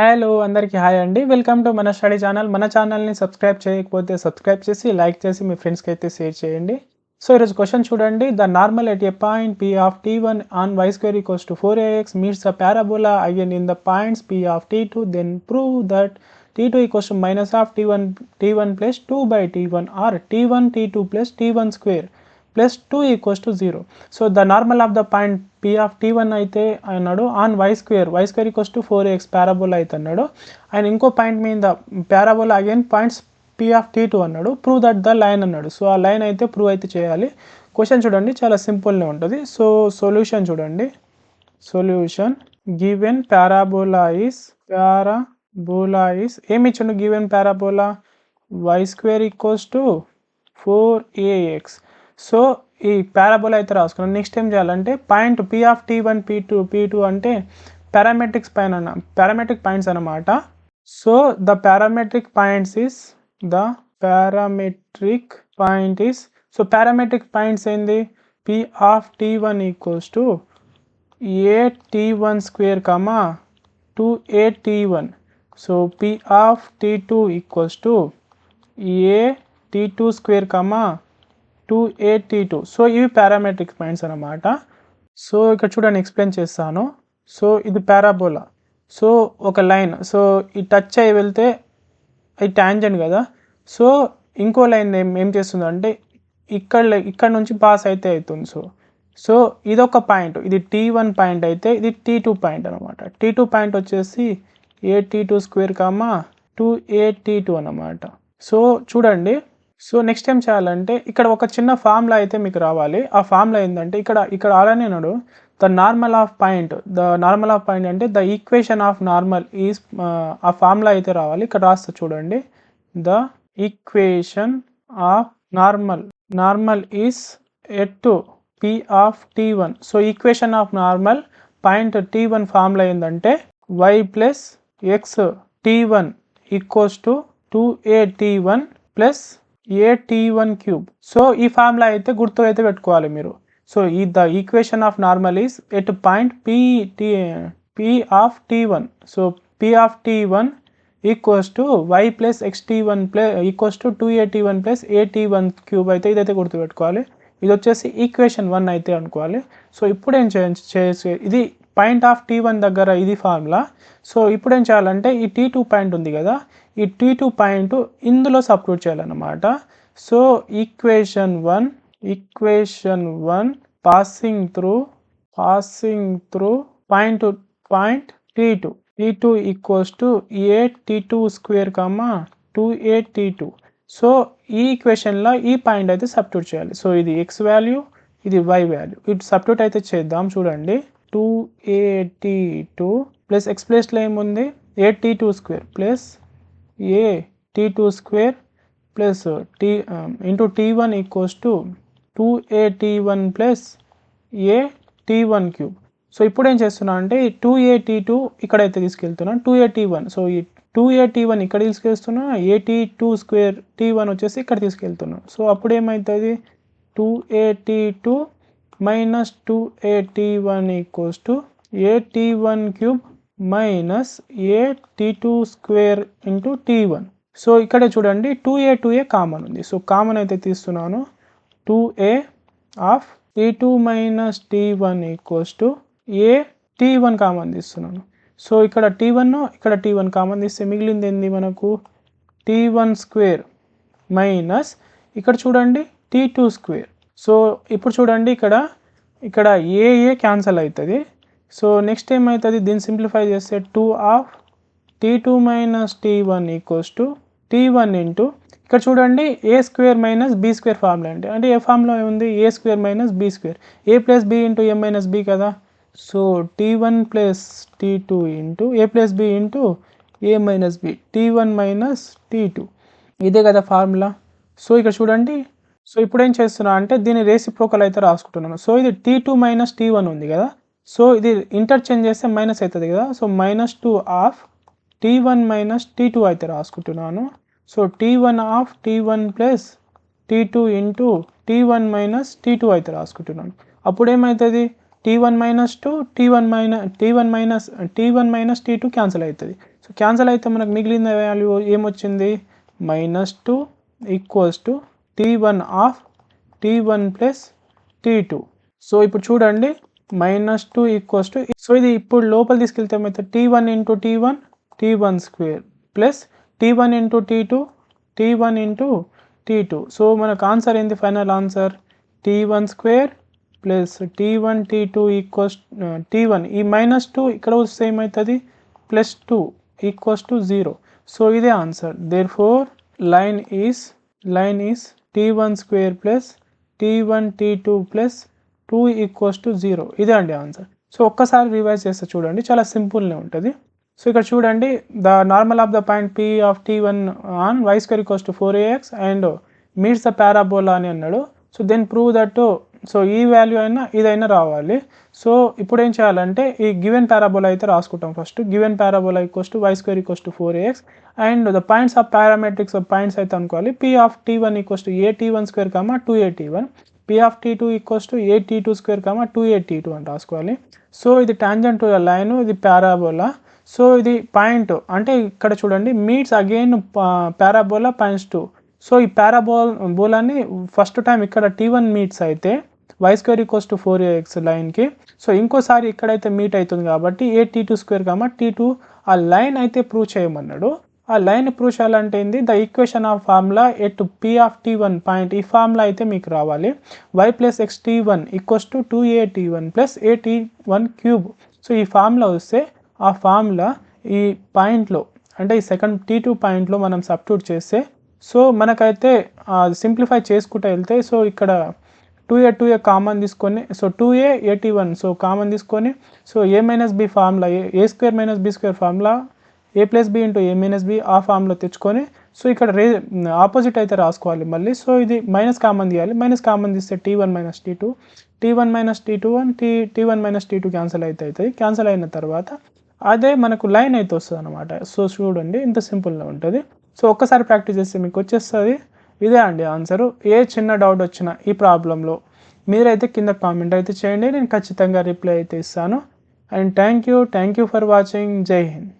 Hello అందరికీ hi అండి. Welcome to మన స్టడీ ఛానల్. మన ఛానల్‌ని సబ్స్క్రైబ్ చేయకపోతే సబ్స్క్రైబ్ చేసి, లైక్ చేసి మీ ఫ్రెండ్స్‌కి అయితే షేర్ చేయండి. సో ఈరోజు క్వెషన్ చూడండి. The normal at a point P of T1 on y square equals to 4ax meets the parabola IN in the points P of T2 then prove that T2 equals to minus of T1 plus 2/T1 or T1 T2 plus T1 square plus 2 equals to 0. So the normal of the point P of T1 అయితే అన్నాడు on y square equals to 4ax parabola అయితే అన్నాడు. ఆయన ఇంకో point మీద parabola again points P of T2 అన్నాడు. Prove that the line అన్నాడు. So ఆ లైన్ అయితే ప్రూవ్ అయితే చేయాలి. క్వశ్చన్ చూడండి చాలా సింపుల్నే ఉంటుంది. సో సొల్యూషన్ చూడండి. సొల్యూషన్ గివెన్ పారాబోలా ఈస్ ఏమి ఇచ్చిండు given parabola y square equals to 4ax. So ఈ పారాబోలా అయితే రాసుకున్నాం. నెక్స్ట్ ఏం చేయాలంటే point P of T1 P2 అంటే పారామెట్రిక్ పాయింట్స్ అన్నమాట. సో ద పారామెట్రిక్ పాయింట్స్ ఏంది P of T1 equals to a T1 square 2a so P of T2 equals to a T2 square 2a so ఇవి parametric points అన్నమాట. So ఇక్కడ చూడండి explain చేస్తాను. So ఇది parabola. So ఒక line so ఈ touch అయ్యి వెళ్తే అది టాంజెంట్ కదా. సో ఇంకో లైన్ ఏం చేస్తుందంటే ఇక్కడ నుంచి పాస్ అయితే అవుతుంది. సో ఇదొక పాయింట్, ఇది T1 పాయింట్ అయితే ఇది T2 పాయింట్ అనమాట. T2 పాయింట్ వచ్చేసి a స్క్వేర్ 2a అన్నమాట. సో చూడండి. సో నెక్స్ట్ ఏం చేయాలంటే ఇక్కడ ఒక చిన్న ఫార్ములా అయితే మీకు రావాలి. ఆ ఫార్ములా ఏంటంటే ఇక్కడ ఆల్రెడీ అన్నాడు ద నార్మల్ ఆఫ్ పాయింట్ అంటే the equation of normal is ఆ ఫార్ములా అయితే రావాలి. ఇక్కడ రాస్తా చూడండి. The equation of normal is at P of T1. So equation of normal point T1 formula ఏంటంటే y plus x T1 equals to 2a plus a cube. So ఈ formula అయితే గుర్తు అయితే పెట్టుకోవాలి మీరు. So the equation of normal is at point P of T1. So P of T1 equals to y plus x equals to 2a plus a cube అయితే ఇదైతే గుర్తుపెట్టుకోవాలి. ఇది వచ్చేసి ఈక్వేషన్ 1 అయితే అనుకోవాలి. సో ఇప్పుడు ఏం చేయాలి, ఇది పాయింట్ ఆఫ్ T1 దగ్గర ఇది ఫార్ములా. సో ఇప్పుడు ఏం చేయాలంటే ఈ T2 పాయింట్ ఉంది కదా, ఈ T2 పాయింట్ ఇందులో సబ్స్టిట్యూట్ చేయాలన్నమాట. So equation 1 passing through point T2 equals to a square 2a. So ఈ ఈక్వేషన్లో ఈ పాయింట్ అయితే సబ్స్టిట్యూట్ చేయాలి. సో ఇది x వాల్యూ, ఇది y వాల్యూ. ఇటు సబ్స్టిట్యూట్ అయితే చేద్దాం. చూడండి 2a ప్లస్ x ప్లేస్లో ఏముంది a square plus a square plus into T1 equals to 2a plus a cube. So ఇప్పుడు ఏం చేస్తున్నా అంటే 2a ఇక్కడైతే తీసుకెళ్తున్నాను 2a. సో ఈ 2a ఇక్కడ తీసుకెళ్తున్నా, a స్క్వేర్ T1 వచ్చేసి ఇక్కడ తీసుకెళ్తున్నాను. సో అప్పుడు ఏమవుతుంది 2a minus 2a equals to a cube minus a square into T1. So ఇక్కడ చూడండి 2a కామన్ ఉంది. సో కామన్ అయితే తీస్తున్నాను. 2a of T2 minus T1 equals to a common తీస్తున్నాను. సో ఇక్కడ T1 కామన్ తీస్తే మిగిలింది ఏంది మనకు T1 స్క్వేర్ మైనస్ ఇక్కడ చూడండి T2 స్క్వేర్. సో ఇప్పుడు చూడండి ఇక్కడ ఏ క్యాన్సల్ అవుతుంది. సో నెక్స్ట్ ఏమవుతుంది, దీన్ని సింప్లిఫై చేస్తే 2 of T2 minus T1 equals to T1 into ఇక్కడ చూడండి a square minus b square formula అంటే ఏ ఫార్ములా ఉంది a square minus b square, a plus b into m minus b కదా. So T1 plus T2 into a plus b into a minus b T1 minus T2 ఇదే కదా formula. So ఇక్కడ చూడండి. So ఇప్పుడు ఏం చేస్తున్నా అంటే దీన్ని రెసిప్రోకల్ అయితే రాసుకుంటున్నాను. సో ఇది T2 మైనస్ T1 ఉంది కదా. సో ఇది ఇంటర్చేంజ్ చేస్తే మైనస్ అవుతుంది కదా. So -2 of T1 minus T2 అయితే రాసుకుంటున్నాను. So T1 of T1 plus T2 into T1 minus T2 అయితే రాసుకుంటున్నాను. అప్పుడు ఏమవుతుంది T1 minus 2 T1 minus T2 cancel అవుతుంది. సో క్యాన్సల్ అయితే మనకు మిగిలిన వాల్యూ ఏమొచ్చింది, -2 equals to T1 of T1 plus T2. So ఇప్పుడు చూడండి -2 ఈక్వల్స్ టు, సో ఇది ఇప్పుడు లోపల తీసుకెళ్తే ఏమైతే T1 into T1 T1 square plus T1 into T2 T1 into T2. So మనకు ఆన్సర్ ఏంది, final answer T1 square plus T1 T2 equals T1 ఈ -2 ఇక్కడ వస్తే ఏమవుతుంది +2 ఈక్వల్స్ టు 0. సో ఇదే answer. Therefore line is T1 square plus T1 T2 plus 2 equals to 0. ఇదే అండి answer. So ఒక్కసారి రివైజ్ చేస్తే చూడండి, చాలా సింపుల్నే ఉంటుంది. సో ఇక్కడ చూడండి, the normal of the point P of T1 on y square equals to 4ax and meets the parabola అని అన్నాడు. So then prove that, so ఈ వాల్యూ అయినా ఇదైనా రావాలి. సో ఇప్పుడు ఏం చేయాలంటే ఈ గివెన్ పారాబోలా అయితే రాసుకుంటాం. First given parabola equals to y square equals to 4ax and the points of parametrics of points అయితే అనుకోవాలి. P of T1 equals to a_T1 square comma 2a_T1, P of T2 equals to a_T2 square comma 2a_T2 అని రాసుకోవాలి. So ఇది tangent to the line, ఇది parabola. So ఇది point అంటే ఇక్కడ చూడండి meets again parabola points 2. So ఈ పారాబోలాని ఫస్ట్ టైం ఇక్కడ T1 మీట్స్ అయితే y square equals to 4ax లైన్కి. సో ఇంకోసారి ఇక్కడైతే మీట్ అవుతుంది కాబట్టి a_T2 స్క్వేర్ కామా T2 ఆ లైన్ అయితే ప్రూవ్ చేయమన్నాడు. ఆ లైన్ ప్రూవ్ చేయాలంటే ఏంది, the equation of formula at P of T1 point, ఈ ఫార్ములా అయితే మీకు రావాలి. y plus xt1 equals to 2a_T1 plus a_T1 cube. So ఈ ఫార్ములా వస్తే ఆ ఫార్ములా ఈ పాయింట్లో అంటే ఈ సెకండ్ T2 పాయింట్లో మనం సబ్స్టిట్యూట్ చేస్తే సో మనకైతే సింప్లిఫై చేసుకుంటూ వెళ్తే, సో ఇక్కడ 2a కామన్ తీసుకొని, సో 2a_T1 సో కామన్ తీసుకొని, so a-b formula a square minus b square formula a plus b into a-b ఆ ఫార్ములా తెచ్చుకొని, సో ఇక్కడ ఆపోజిట్ అయితే రాసుకోవాలి మళ్ళీ. సో ఇది మైనస్ కామన్ తీయాలి, మైనస్ కామన్ తీస్తే T1 minus T2 T1 minus T2 T1 minus T2 cancel అయితే అవుతుంది. క్యాన్సిల్ అయిన తర్వాత అదే మనకు లైన్ అయితే వస్తుంది అనమాట. సో చూడండి ఇంత సింపుల్గా ఉంటుంది. సో ఒక్కసారి ప్రాక్టీస్ చేస్తే మీకు వచ్చేస్తుంది. ఇదే అండి ఆన్సరు. ఏ చిన్న డౌట్ వచ్చినా ఈ ప్రాబ్లంలో మీరైతే కింద కామెంట్ అయితే చేయండి, నేను ఖచ్చితంగా రిప్లై అయితే ఇస్తాను. And thank you for watching. జై హింద్.